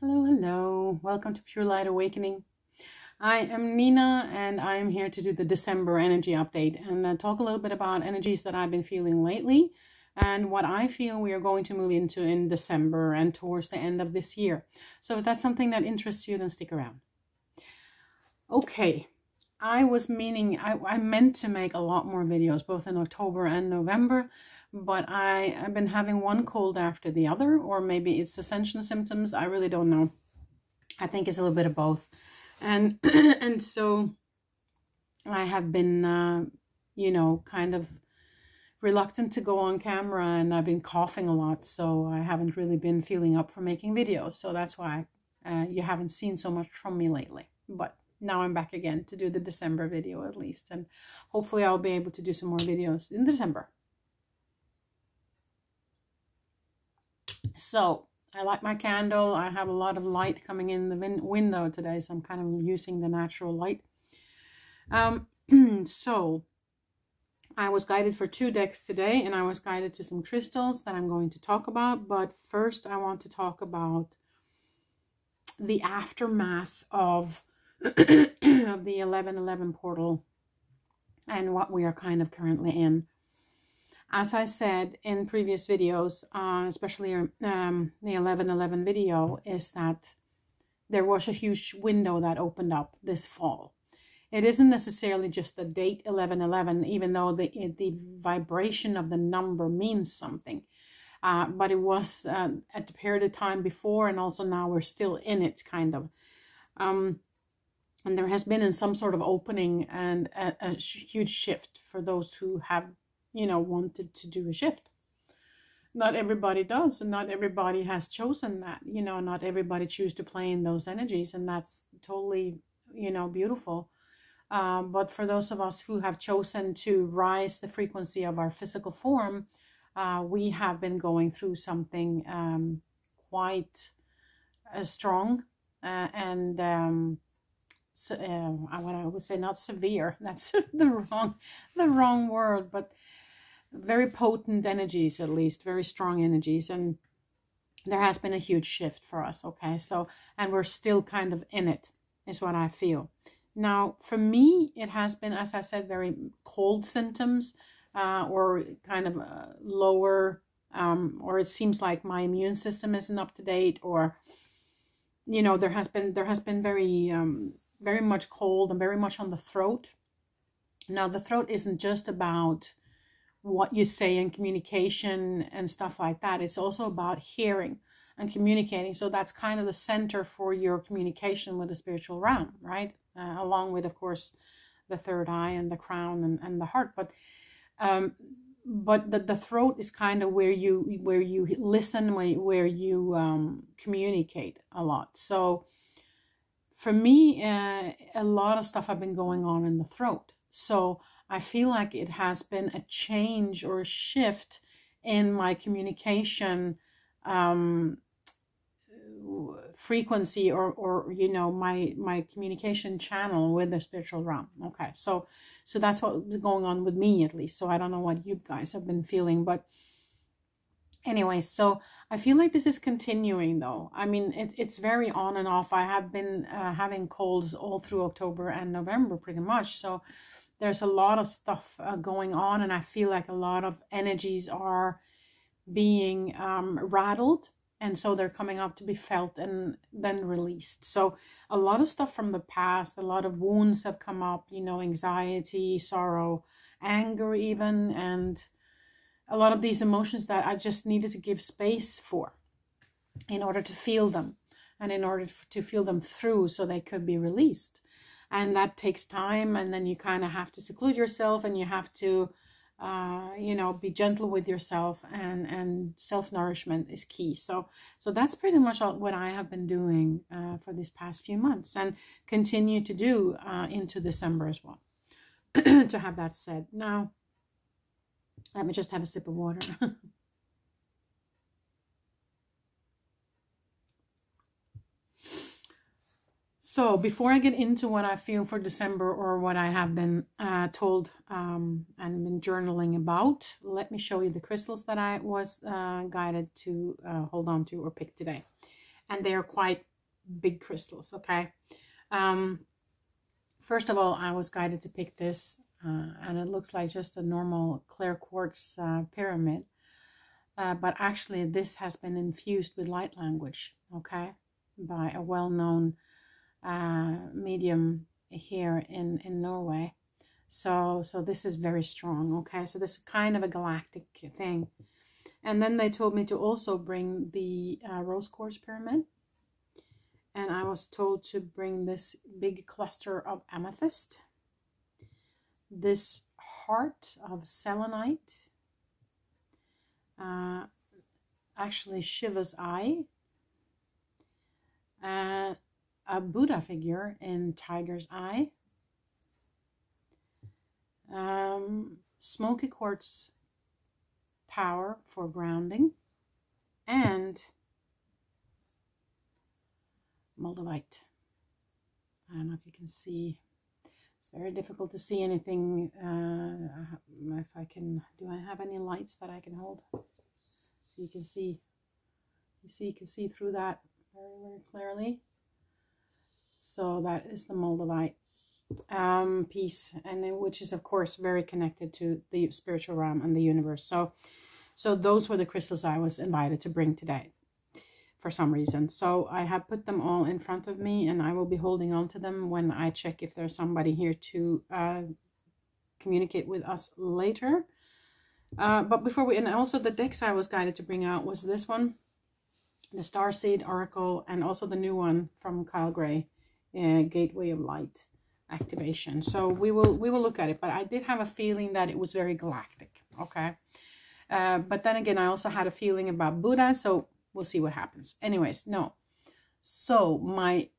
Hello, hello. Welcome to Pure Light Awakening. I am Nina and I am here to do the December energy update and talk a little bit about energies that I've been feeling lately and what I feel we are going to move into in December and towards the end of this year. So if that's something that interests you, then stick around. Okay, I meant to make a lot more videos both in October and November, but I've been having one cold after the other, or maybe it's ascension symptoms. I really don't know. I think it's a little bit of both. And and so I have been, you know, kind of reluctant to go on camera, and I've been coughing a lot. So I haven't really been feeling up for making videos. So that's why you haven't seen so much from me lately. But now I'm back again to do the December video at least. And hopefully I'll be able to do some more videos in December. So I light my candle. I have a lot of light coming in the window today, so I'm kind of using the natural light. So I was guided for 2 decks today, and I was guided to some crystals that I'm going to talk about. But first I want to talk about the aftermath of of the 11/11 portal and what we are kind of currently in. As I said in previous videos, especially the 11/11 video, is that there was a huge window that opened up this fall. It isn't necessarily just the date 11/11, even though the vibration of the number means something. But it was at the period of time before, and also now we're still in it, kind of. And there has been in some sort of opening and a huge shift for those who have, you know, wanted to do a shift. Not everybody does, and not everybody has chosen that. You know, not everybody chooses to play in those energies, and that's totally, you know, beautiful. But for those of us who have chosen to rise the frequency of our physical form, we have been going through something quite strong and what I would say, not severe. That's the wrong word, but very potent energies, at least very strong energies. And there has been a huge shift for us. Okay, so, and we're still kind of in it, is what I feel. Now, for me, it has been, as I said, very cold symptoms, or kind of lower, or it seems like my immune system isn't up to date, or, you know, there has been very much cold and very much on the throat. Now, the throat isn't just about what you say in communication and stuff like that. It's also about hearing and communicating. So that's kind of the center for your communication with the spiritual realm, right? Along with, of course, the third eye and the crown and the heart. But the throat is kind of where you listen, where you communicate a lot. So for me, a lot of stuff have been going on in the throat. So I feel like it has been a change or a shift in my communication frequency, or you know, my communication channel with the spiritual realm. Okay, so that's what's going on with me, at least. So I don't know what you guys have been feeling, but anyway, so I feel like this is continuing, though. I mean, it's very on and off. I have been having colds all through October and November, pretty much. So there's a lot of stuff going on, and I feel like a lot of energies are being rattled, and so they're coming up to be felt and then released. So a lot of stuff from the past, a lot of wounds have come up, you know, anxiety, sorrow, anger even, and a lot of these emotions that I just needed to give space for in order to feel them, and in order to feel them through so they could be released. And that takes time, and then you kind of have to seclude yourself, and you have to, you know, be gentle with yourself, and self-nourishment is key. So that's pretty much what I have been doing for these past few months, and continue to do into December as well. To have that said. Now, let me just have a sip of water. So before I get into what I feel for December, or what I have been told and been journaling about, let me show you the crystals that I was guided to hold on to or pick today. And they are quite big crystals, okay? First of all, I was guided to pick this, and it looks like just a normal clear quartz pyramid. But actually, this has been infused with light language, okay, by a well-known medium here in Norway. So this is very strong, okay? So this is kind of a galactic thing. And then they told me to also bring the rose quartz pyramid. And I was told to bring this big cluster of amethyst, this heart of selenite, actually Shiva's eye, a Buddha figure in tiger's eye, smoky quartz tower for grounding, and moldavite. I don't know if you can see. It's very difficult to see anything. If I can, do I have any lights that I can hold? So you can see. You can see through that very, very clearly. So that is the moldavite piece, and then, which is of course very connected to the spiritual realm and the universe. So those were the crystals I was invited to bring today for some reason. So I have put them all in front of me, and I will be holding on to them when I check if there's somebody here to communicate with us later. But before we, and also the decks I was guided to bring out was this one, the Starseed Oracle, and also the new one from Kyle Gray, Gateway of Light Activation. So we will look at it, but I did have a feeling that it was very galactic, okay? But then again, I also had a feeling about Buddha, so we'll see what happens. Anyways, no. So my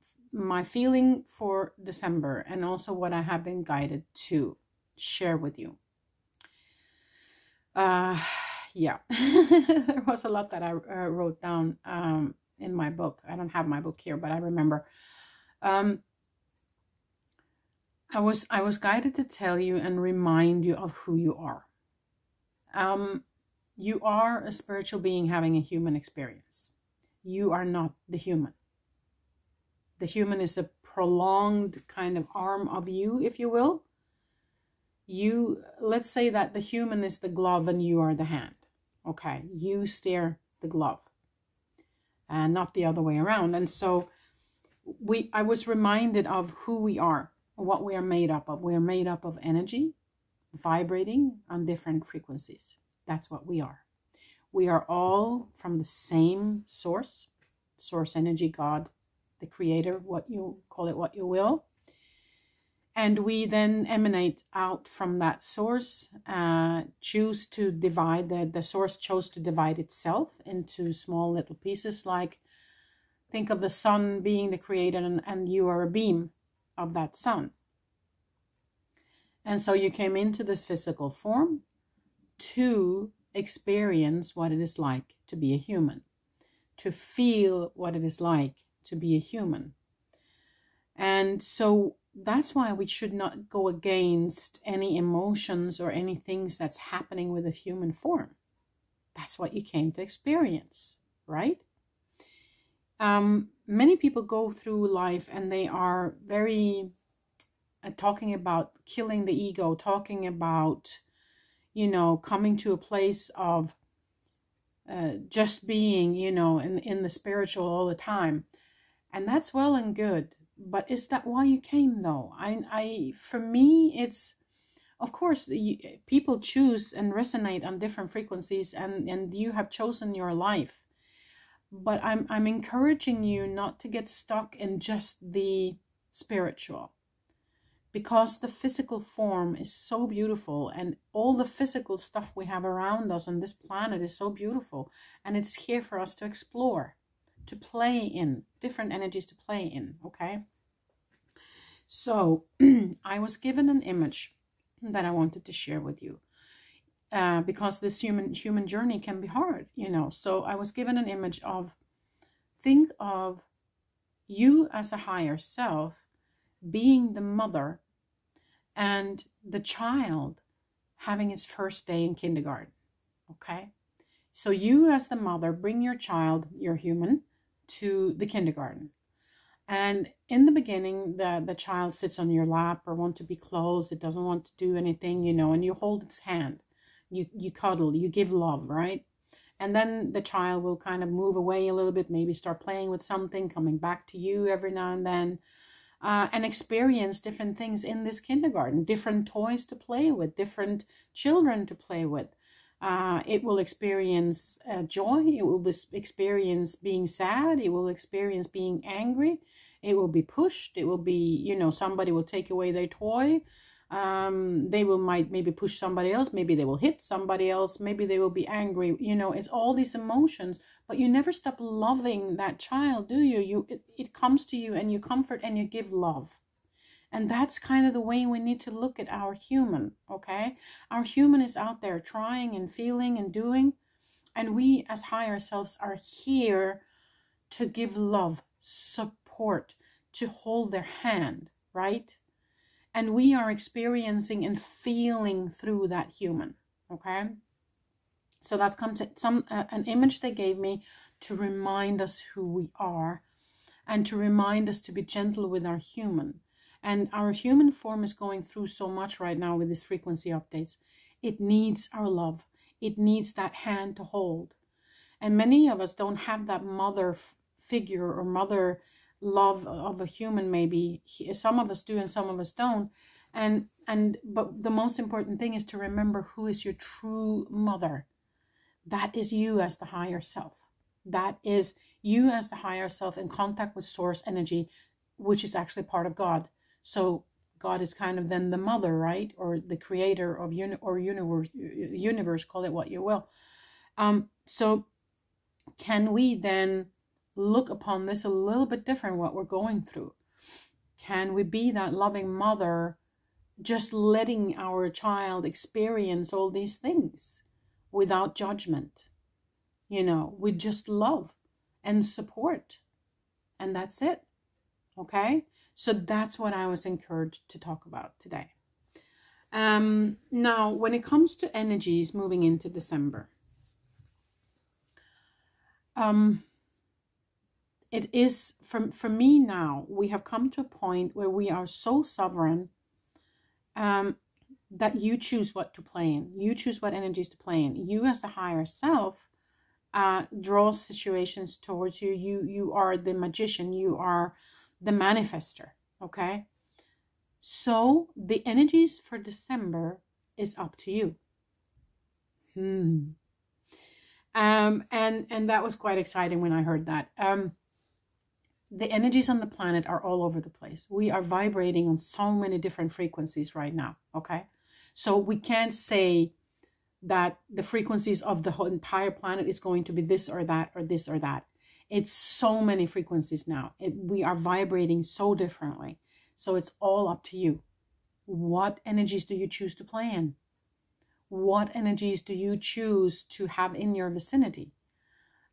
feeling for December, and also what I have been guided to share with you. Yeah, there was a lot that I wrote down in my book. I don't have my book here, but I remember. I was guided to tell you and remind you of who you are. You are a spiritual being having a human experience. You are not the human. The human is a prolonged kind of arm of you, if you will. Let's say that the human is the glove and you are the hand. Okay, you steer the glove and not the other way around. And so I was reminded of who we are, what we are made up of. We are made up of energy vibrating on different frequencies. That's what we are. We are all from the same source energy, God, the creator, what you call it, what you will. And we then emanate out from that source, choose to divide, the source chose to divide itself into small little pieces. Like, think of the sun being the creator, and you are a beam of that sun. And so you came into this physical form to experience what it is like to be a human, to feel what it is like to be a human. And so that's why we should not go against any emotions or any things that's happening with a human form. That's what you came to experience, right? Many people go through life and they are very talking about killing the ego, talking about, coming to a place of just being, in the spiritual all the time. And that's well and good. But is that why you came, though? For me, it's, of course, people choose and resonate on different frequencies, and you have chosen your life. But I'm encouraging you not to get stuck in just the spiritual, because the physical form is so beautiful, and all the physical stuff we have around us on this planet is so beautiful, and it's here for us to explore, to play in, different energies to play in, okay? So I was given an image that I wanted to share with you, because this human journey can be hard, So I was given an image of, think of you as a higher self being the mother and the child having his first day in kindergarten, okay? So you as the mother bring your child, your human, to the kindergarten. And in the beginning, the child sits on your lap or want to be close. It doesn't want to do anything, you know, and you hold its hand. You cuddle, you give love, right? And then the child will kind of move away a little bit, maybe start playing with something, coming back to you every now and then, and experience different things in this kindergarten, different toys to play with, different children to play with. It will experience joy. It will experience being sad. It will experience being angry. It will be pushed. It will be, you know, somebody will take away their toy. They will might maybe push somebody else. Maybe they will hit somebody else. Maybe they will be angry. You know, it's all these emotions, but you never stop loving that child, do you? It comes to you and you comfort and you give love. And that's kind of the way we need to look at our human, okay? Our human is out there trying and feeling and doing. And we as higher selves are here to give love, support, to hold their hand, right? And we are experiencing and feeling through that human, okay? So that's an image they gave me to remind us who we are and to remind us to be gentle with our human. And our human form is going through so much right now with these frequency updates. It needs our love. It needs that hand to hold. And many of us don't have that mother figure or mother love of a human, maybe. Some of us do and some of us don't. But the most important thing is to remember who is your true mother. That is you as the higher self. That is you as the higher self in contact with source energy, which is actually part of God. So God is kind of then the mother, right? Or the creator of universe, call it what you will. So can we then look upon this a little bit different, what we're going through? Can we be that loving mother, just letting our child experience all these things without judgment? You know, with just love and support. And that's it. Okay? So that's what I was encouraged to talk about today. Now, when it comes to energies moving into December, it is, for me now, we have come to a point where we are so sovereign that you choose what to play in. You choose what energies to play in. You as the higher self draws situations towards you. You are the magician. You are the manifester, okay? So the energies for December is up to you. And that was quite exciting when I heard that. The energies on the planet are all over the place. We are vibrating on so many different frequencies right now, okay? So we can't say that the frequencies of the whole entire planet is going to be this or that or this or that. It's so many frequencies now. We are vibrating so differently. So it's all up to you. What energies do you choose to play in? What energies do you choose to have in your vicinity?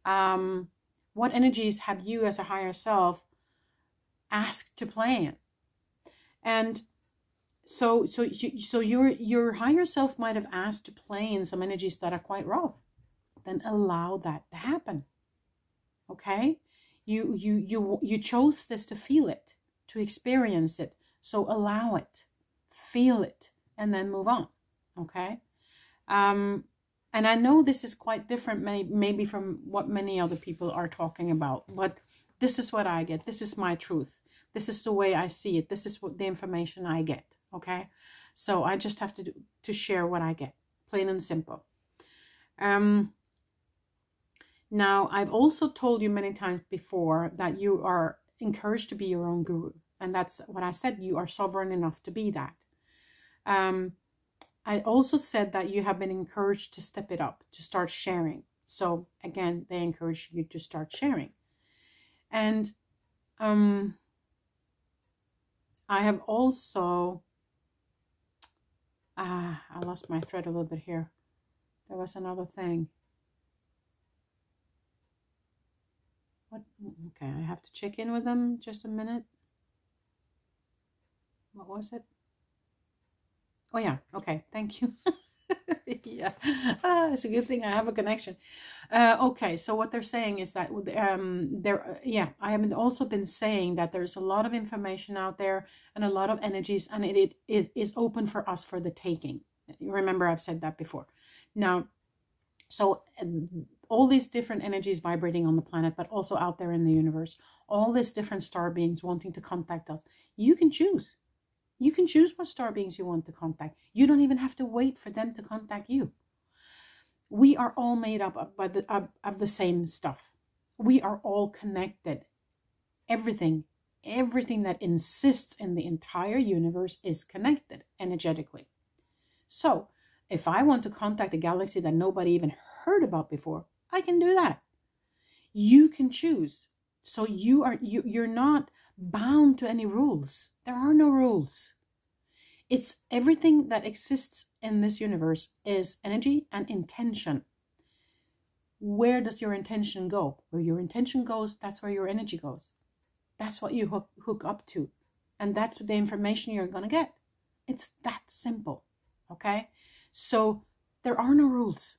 What energies have you as a higher self asked to play in? And so your higher self might have asked to play in some energies that are quite rough. Then allow that to happen. Okay, you chose this to feel it, to experience it. So allow it, feel it, and then move on. Okay, and I know this is quite different, maybe from what many other people are talking about, but this is what I get. This is my truth. This is the way I see it. This is what the information I get. Okay, so I just have to share what I get, plain and simple. Now, I've also told you many times before that you are encouraged to be your own guru. And that's what I said. You are sovereign enough to be that. I also said that you have been encouraged to step it up, to start sharing. So again, they encourage you to start sharing. And I have also, I lost my thread a little bit here. There was another thing. Okay, I have to check in with them just a minute. What was it? Oh yeah, okay, thank you. Yeah, it's a good thing I have a connection. Okay, so what they're saying is that yeah, I have also been saying that there's a lot of information out there and a lot of energies, and it is open for us for the taking. Remember, I've said that before. Now, so all these different energies vibrating on the planet, but also out there in the universe, all these different star beings wanting to contact us. You can choose. You can choose what star beings you want to contact. You don't even have to wait for them to contact you. We are all made up of the same stuff. We are all connected. Everything that exists in the entire universe is connected energetically. So if I want to contact a galaxy that nobody even heard about before, I can do that. You can choose. So you're not bound to any rules. There are no rules. It's everything that exists in this universe is energy and intention. Where does your intention go? Where your intention goes, that's where your energy goes. That's what you hook up to. And that's the information you're going to get. It's that simple. Okay? So there are no rules.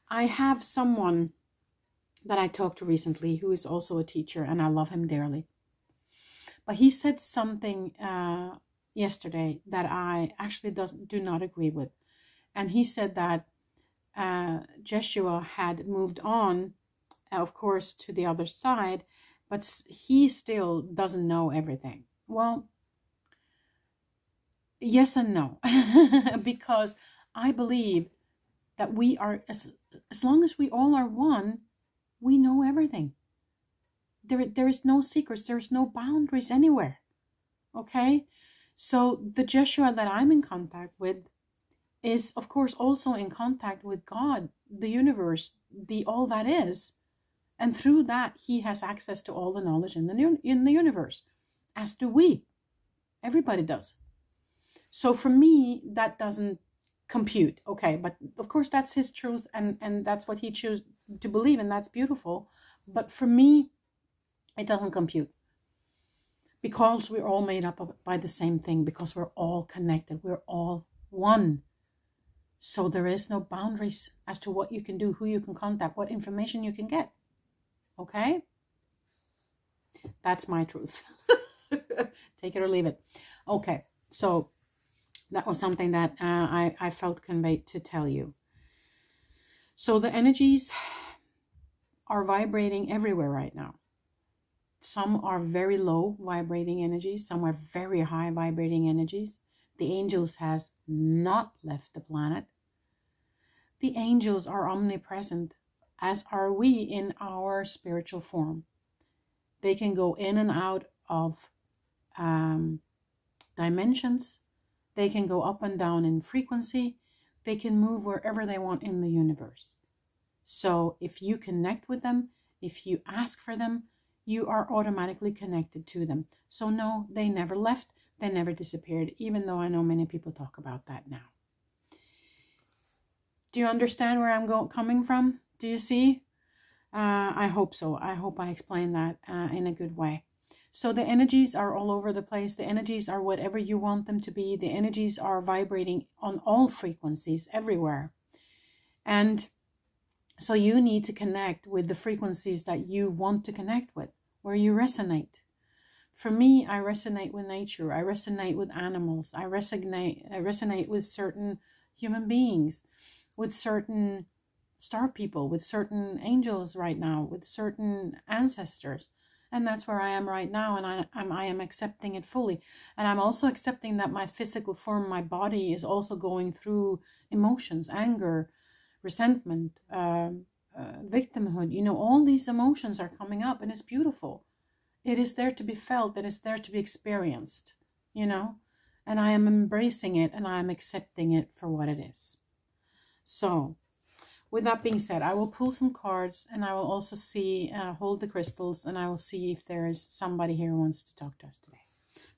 I have someone that I talked to recently who is also a teacher, and I love him dearly. But he said something yesterday that I actually do not agree with. And he said that Jeshua had moved on, of course, to the other side, but he still doesn't know everything. Well, yes and no, because I believe that we are, as long as we all are one, we know everything. There is no secrets. There's no boundaries anywhere. Okay? So the Jeshua that I'm in contact with is, of course, also in contact with God, the universe, the all that is. And through that, he has access to all the knowledge in the universe, as do we. Everybody does. So for me, that doesn't compute. Okay, but of course, that's his truth, and that's what he chooses to believe, and that's beautiful. But for me, it doesn't compute. Because we're all made up by the same thing, because we're all connected, we're all one. So there is no boundaries as to what you can do, who you can contact, what information you can get. Okay? That's my truth. Take it or leave it. Okay, so that was something that I felt conveyed to tell you. So the energies are vibrating everywhere right now. Some are very low vibrating energies. Some are very high vibrating energies. The angels has not left the planet. The angels are omnipresent, as are we in our spiritual form. They can go in and out of dimensions. They can go up and down in frequency. They can move wherever they want in the universe. So if you connect with them, if you ask for them, you are automatically connected to them. So no, they never left. They never disappeared, even though I know many people talk about that now. Do you understand where I'm coming from? Do you see? I hope so. I hope I explained that in a good way. So the energies are all over the place. The energies are whatever you want them to be. The energies are vibrating on all frequencies everywhere. And so you need to connect with the frequencies that you want to connect with, where you resonate. For me, I resonate with nature. I resonate with animals. I resonate with certain human beings, with certain star people, with certain angels right now, with certain ancestors. And that's where I am right now, and I am accepting it fully. And I'm also accepting that my physical form, my body, is also going through emotions, anger, resentment, victimhood. You know, all these emotions are coming up, and it's beautiful. It is there to be felt, and it's there to be experienced, you know. And I am embracing it, and I am accepting it for what it is. So, with that being said, I will pull some cards, and I will also see, hold the crystals, and I will see if there is somebody here who wants to talk to us today.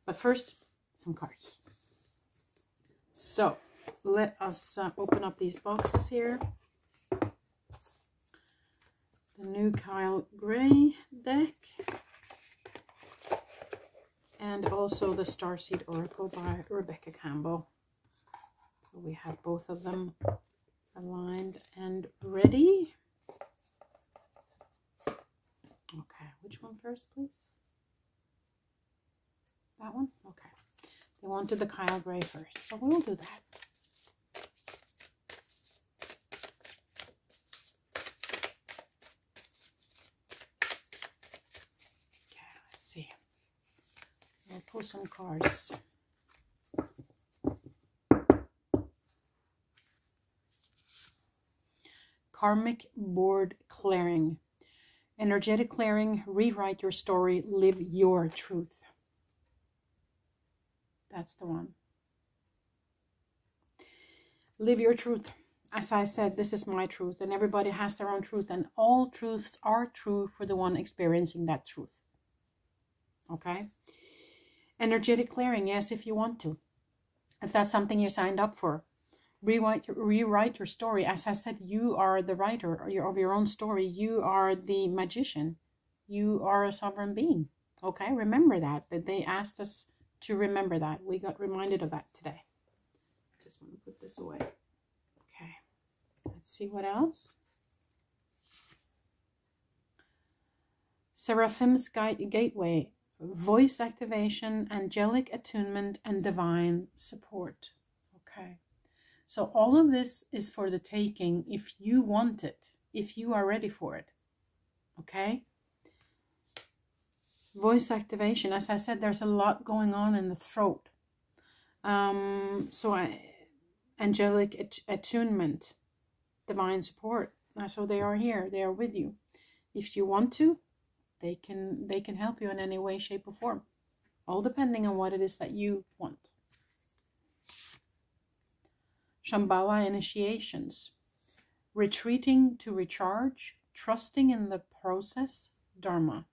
But first, some cards. So, let us open up these boxes here. The new Kyle Gray deck. And also the Starseed Oracle by Rebecca Campbell. So So we have both of them aligned and ready. Okay, which one first, please? That one? Okay. They wanted the Kyle Gray first, so we'll do that. Okay, let's see. We'll pull some cards. Karmic board clearing. Energetic clearing, rewrite your story, live your truth. That's the one. Live your truth. As I said, this is my truth, and everybody has their own truth, and all truths are true for the one experiencing that truth. Okay? Energetic clearing, yes, if you want to. If that's something you signed up for. Rewrite your story. As I said, you are the writer of your own story. You are the magician. You are a sovereign being. Okay, remember that they asked us to remember that. We got reminded of that today. Just want to put this away. Okay, let's see what else. Seraphim's Gateway, voice activation, angelic attunement, and divine support. Okay. So all of this is for the taking if you want it, if you are ready for it. Okay? Voice activation. As I said, there's a lot going on in the throat. Angelic attunement, divine support. So they are here. They are with you. If you want to, they can help you in any way, shape, or form. All depending on what it is that you want. Shambhala initiations. Retreating to recharge, trusting in the process, Dharma.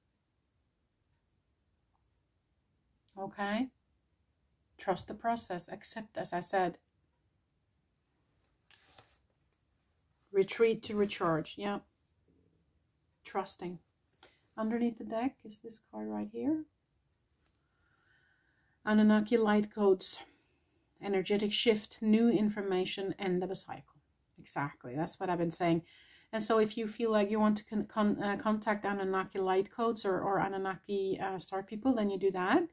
Okay? Trust the process, accept, as I said. Retreat to recharge, yeah. Trusting. Underneath the deck is this card right here. Anunnaki light codes. Energetic shift, new information, end of a cycle. Exactly, that's what I've been saying. And so if you feel like you want to contact Anunnaki light codes or Anunnaki star people, then you do that.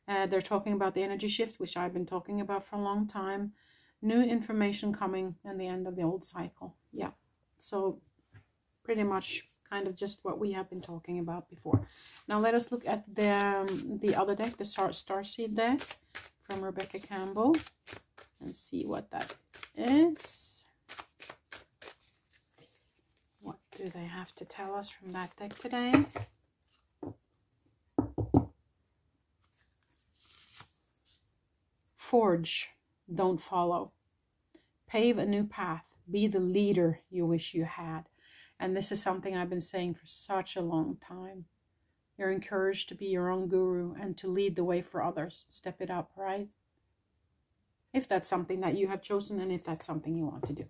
They're talking about the energy shift, which I've been talking about for a long time. New information coming and the end of the old cycle. Yeah, so pretty much kind of just what we have been talking about before. Now let us look at the other deck, the Starseed deck from Rebecca Campbell, and see what that is. What do they have to tell us from that deck today? Forge, don't follow. Pave a new path. Be the leader you wish you had. And this is something I've been saying for such a long time. You're encouraged to be your own guru and to lead the way for others. Step it up, right? If that's something that you have chosen and if that's something you want to do.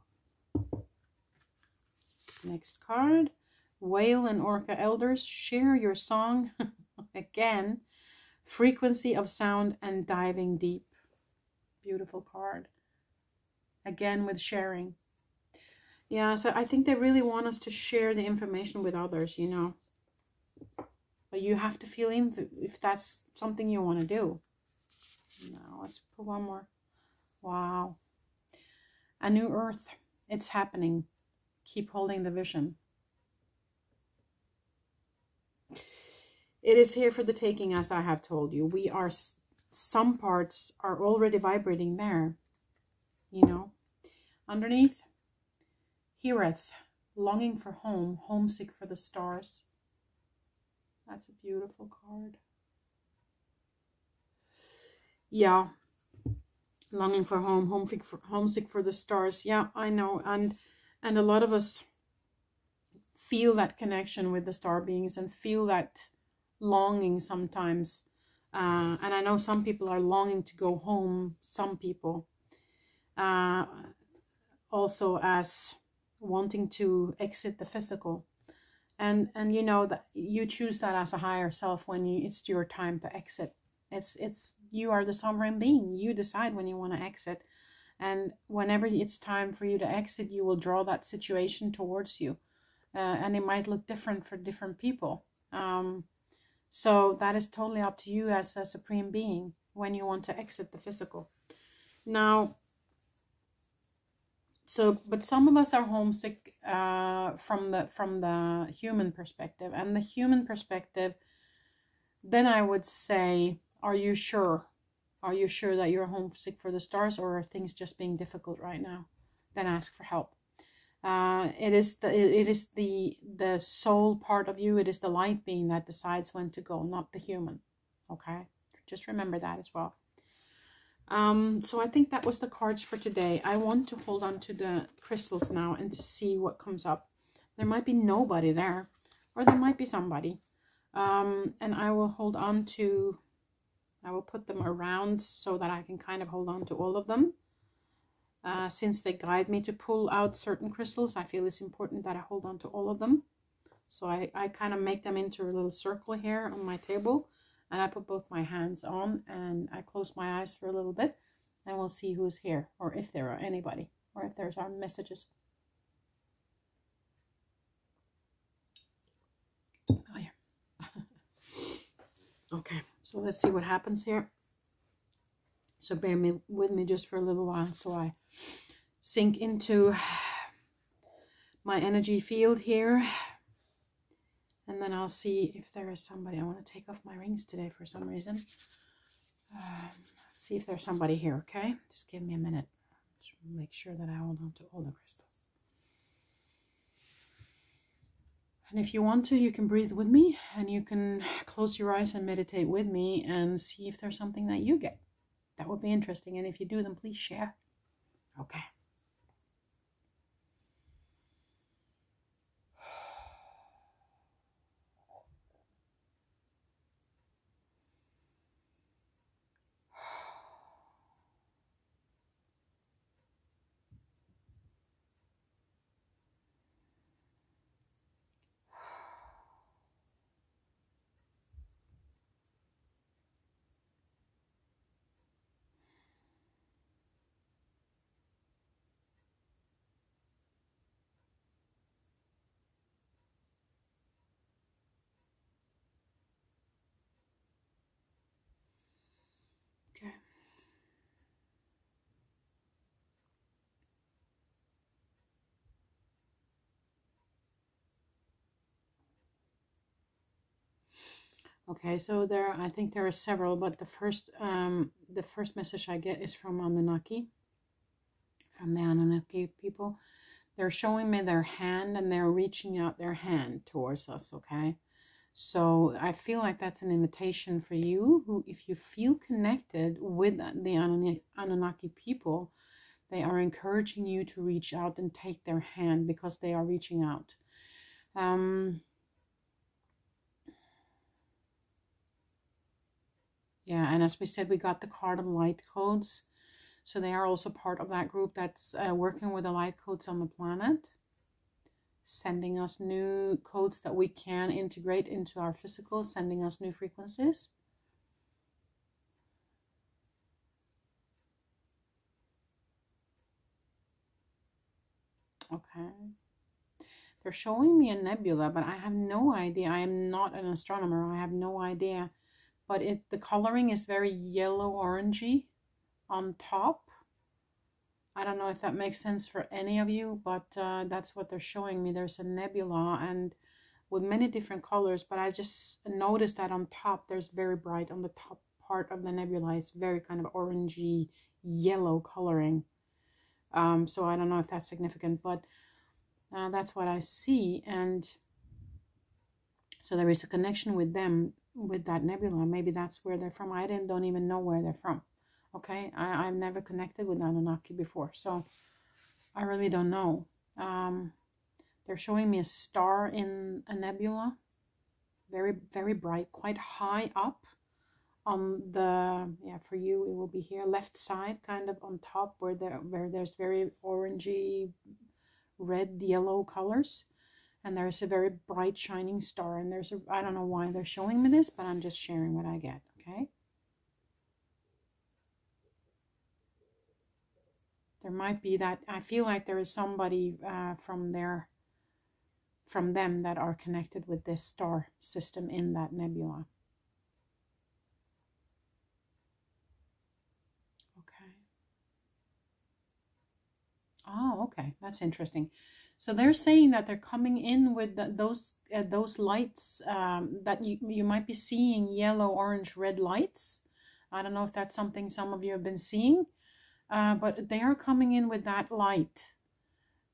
Next card. Whale and Orca Elders, share your song. Again, frequency of sound and diving deep. Beautiful card. Again, with sharing. Yeah, so I think they really want us to share the information with others, you know. But you have to feel in if that's something you want to do. Now, let's put one more. Wow. A new earth. It's happening. Keep holding the vision. It is here for the taking, as I have told you. We are, some parts are already vibrating there. You know. Underneath, heareth, longing for home, homesick for the stars. That's a beautiful card. Yeah. Longing for home, homesick for the stars. Yeah, I know. And a lot of us feel that connection with the star beings and feel that longing sometimes. And I know some people are longing to go home. Some people. Also as wanting to exit the physical. And you know that you choose that as a higher self when it's your time to exit. It's you are the sovereign being. You decide when you want to exit. And whenever it's time for you to exit, you will draw that situation towards you. And it might look different for different people. So that is totally up to you as a supreme being when you want to exit the physical. Now, but some of us are homesick from the human perspective. And the human perspective, then I would say, are you sure? Are you sure that you're homesick for the stars, or are things just being difficult right now? Then ask for help. It is the soul part of you. It is the light being that decides when to go, not the human. Okay, just remember that as well. So I think that was the cards for today. I want to hold on to the crystals now and to see what comes up. There might be nobody there, or there might be somebody. And I will hold on to, I will put them around so that I can kind of hold on to all of them. Since they guide me to pull out certain crystals, I feel it's important that I hold on to all of them. So I kind of make them into a little circle here on my table. And I put both my hands on and I close my eyes for a little bit. And we'll see who's here, or if there are anybody, or if there's our messages. Oh, yeah. Okay, so let's see what happens here. So bear with me just for a little while so I sink into my energy field here. And then I'll see if there is somebody. I want to take off my rings today for some reason. See if there's somebody here, okay? Just give me a minute. Just make sure that I hold on to all the crystals. And if you want to, you can breathe with me. And you can close your eyes and meditate with me and see if there's something that you get. That would be interesting. And if you do, then please share. Okay. Okay. Okay, so I think there are several, but the first message I get is from Anunnaki, from the Anunnaki people. They're showing me their hand and they're reaching out their hand towards us, okay? So I feel like that's an invitation for you, who, if you feel connected with the Anunnaki people, they are encouraging you to reach out and take their hand because they are reaching out. Yeah, and as we said, we got the card of light codes. So they are also part of that group that's working with the light codes on the planet, sending us new codes that we can integrate into our physical, sending us new frequencies. Okay. They're showing me a nebula, but I have no idea. I am not an astronomer. I have no idea. But the coloring is very yellow-orangey on top. I don't know if that makes sense for any of you, but that's what they're showing me. There's a nebula and with many different colors, but I just noticed that on top there's very bright, on the top part of the nebula is very kind of orangey yellow coloring. So I don't know if that's significant, but that's what I see. And so there is a connection with them, with that nebula. Maybe that's where they're from. I don't even know where they're from. Okay, I've never connected with Anunnaki before, so I really don't know. They're showing me a star in a nebula, very, very bright, quite high up on the, yeah, for you it will be here, left side, kind of on top where there's very orangey, red, yellow colors. And there's a very bright, shining star. And there's a, I don't know why they're showing me this, but I'm just sharing what I get, okay? There might be that, I feel like there is somebody from them that are connected with this star system in that nebula. Okay. Oh, okay. That's interesting. So they're saying that they're coming in with those lights that you might be seeing, yellow, orange, red lights. I don't know if that's something some of you have been seeing, but they are coming in with that light.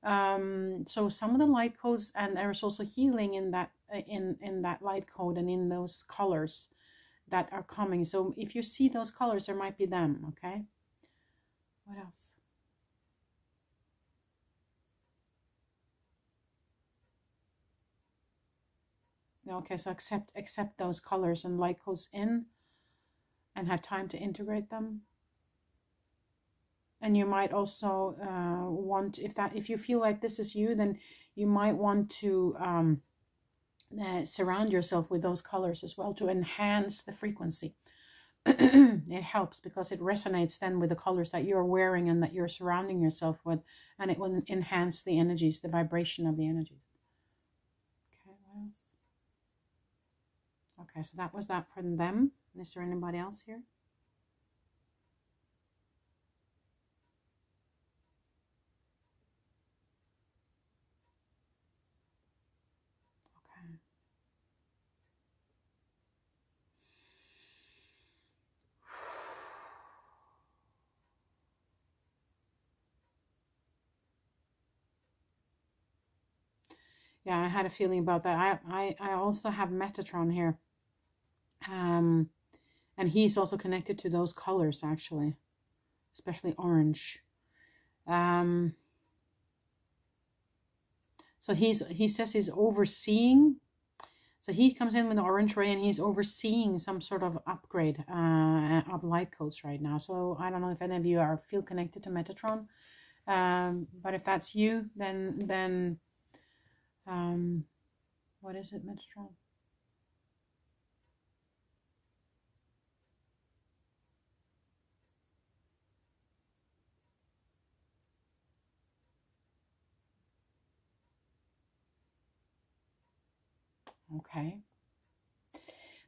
So some of the light codes, and there's also healing in that light code and in those colors that are coming. So if you see those colors, there might be them. Okay. What else? Okay, so accept those colors and light codes in, and have time to integrate them. And you might also want, if you feel like this is you, then you might want to surround yourself with those colors as well to enhance the frequency. It helps because it resonates then with the colors that you're wearing and that you're surrounding yourself with, and it will enhance the energies, the vibration of the energies. Okay, what else? Okay, so that was that from them. Is there anybody else here? Okay. Yeah, I had a feeling about that. I also have Metatron here. And he's also connected to those colors, actually, especially orange. So he says he's overseeing. So he comes in with the orange ray and he's overseeing some sort of upgrade of light codes right now. So I don't know if any of you feel connected to Metatron. But if that's you, then what is it, Metatron? Okay.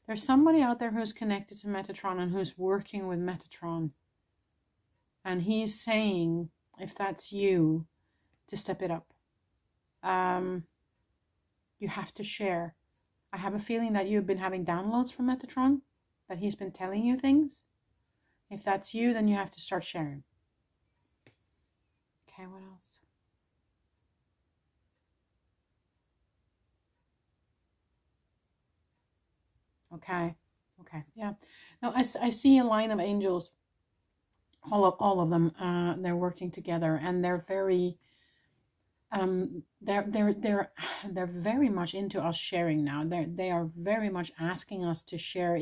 There's somebody out there who's connected to Metatron and who's working with Metatron. And he's saying, if that's you, to step it up. You have to share. I have a feeling that you've been having downloads from Metatron, that he's been telling you things. If that's you, then you have to start sharing. Okay, what else? Okay, yeah. Now I see a line of angels. All of them. They're working together, and they're very. They're very much into us sharing now. They are very much asking us to share.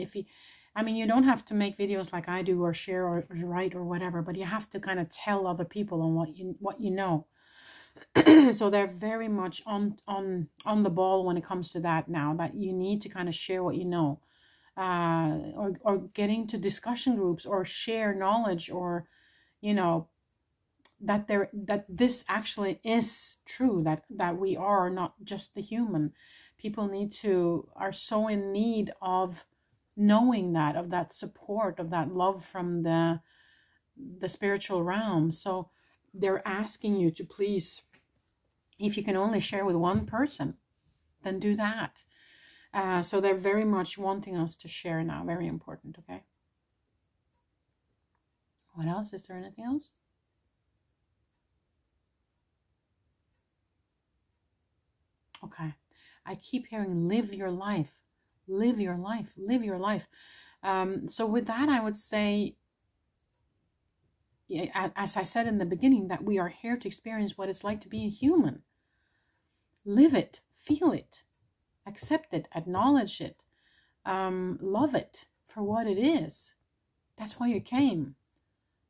I mean, you don't have to make videos like I do, or share, or write, or whatever, but you have to kind of tell other people on what you know. So they're very much on the ball when it comes to that now, that you need to kind of share what you know, or get into discussion groups, or share knowledge, or that this actually is true, that we are not just the human. People are so in need of knowing that, of that support, of that love from the spiritual realm. So they're asking you to please, if you can only share with one person, then do that. So they're very much wanting us to share now. Very important. Okay. What else? Is there anything else? Okay. I keep hearing live your life, live your life, live your life. So with that, I would say, as I said in the beginning, that we are here to experience what it's like to be a human. Live it, feel it, accept it, acknowledge it, love it for what it is. That's why you came.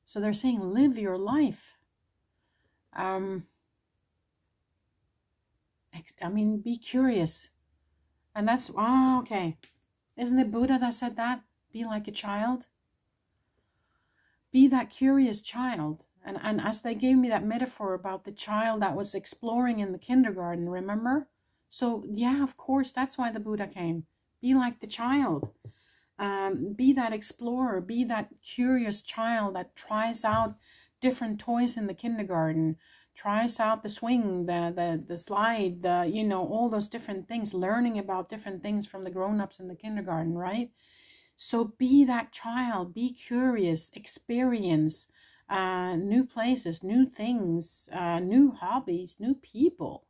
So they're saying live your life. I mean, be curious. And that's, okay. Isn't it Buddha that said that? Be like a child. Be that curious child. And as they gave me that metaphor about the child that was exploring in the kindergarten, remember? So yeah, of course, that's why the Buddha came. Be like the child. Be that explorer. Be that curious child that tries out different toys in the kindergarten, tries out the swing, the slide, you know, all those different things, learning about different things from the grown-ups in the kindergarten, right? So be that child. Be curious. Experience new places, new things, new hobbies, new people.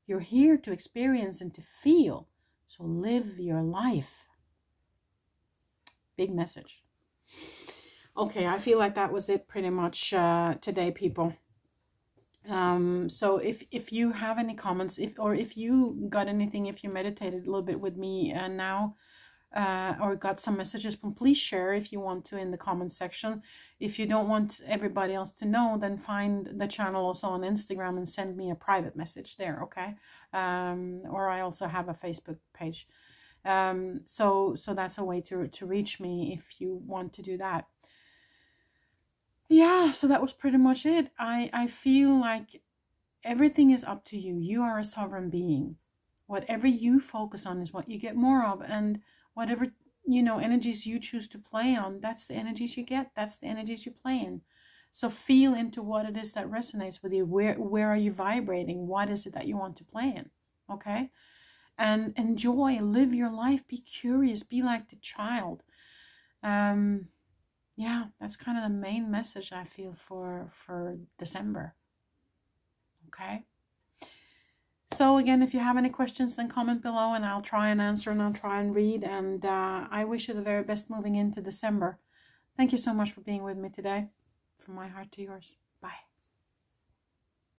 You're here to experience and to feel. So live your life. Big message. Okay, I feel like that was it pretty much today, people. So if you have any comments, if you got anything, if you meditated a little bit with me now, or got some messages, please share if you want to in the comment section. If you don't want everybody else to know, then find the channel also on Instagram and send me a private message there, okay? Or I also have a Facebook page. So that's a way to reach me if you want to do that. Yeah, so that was pretty much it. I feel like everything is up to you. You are a sovereign being. Whatever you focus on is what you get more of, and whatever, you know, energies you choose to play on, that's the energies you get. That's the energies you play in. So feel into what it is that resonates with you. Where are you vibrating? What is it that you want to play in? Okay? And enjoy, live your life, be curious, be like the child. Yeah, that's kind of the main message I feel for December. Okay? So again, if you have any questions, then comment below and I'll try and answer and I'll try and read. And I wish you the very best moving into December. Thank you so much for being with me today. From my heart to yours.